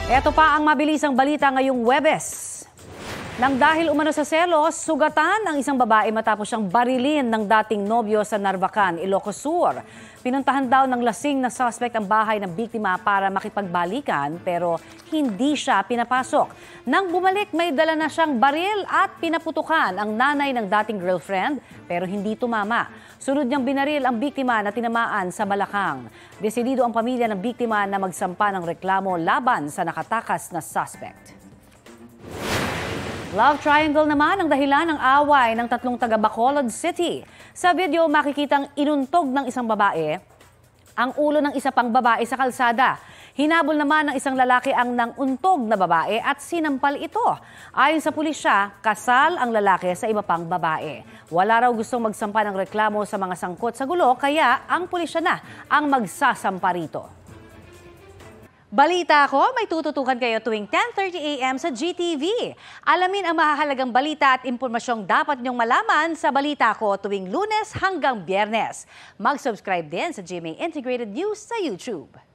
Ito pa ang mabilisang balita ngayong Huwebes. Nang dahil umano sa selos, sugatan ang isang babae matapos siyang barilin ng dating nobyo sa Narvacan, Ilocos Sur. Pinuntahan daw ng lasing na suspect ang bahay ng biktima para makipagbalikan pero hindi siya pinapasok. Nang bumalik, may dala na siyang baril at pinaputukan ang nanay ng dating girlfriend pero hindi tumama. Sunod niyang binaril ang biktima na tinamaan sa balakang. Desidido ang pamilya ng biktima na magsampa ng reklamo laban sa nakatakas na suspect. Love triangle naman ang dahilan ng away ng tatlong taga Bacolod City. Sa video, makikitang inuntog ng isang babae ang ulo ng isa pang babae sa kalsada. Hinabol naman ng isang lalaki ang nanguntog na babae at sinampal ito. Ayon sa pulisya, kasal ang lalaki sa iba pang babae. Wala raw gustong magsampa ng reklamo sa mga sangkot sa gulo, kaya ang pulisya na ang magsasampa rito. Balita ko, may tututukan kayo tuwing 10:30 a.m. sa GTV. Alamin ang mahahalagang balita at impormasyong dapat niyong malaman sa Balita Ko tuwing Lunes hanggang Biyernes. Mag-subscribe din sa GMA Integrated News sa YouTube.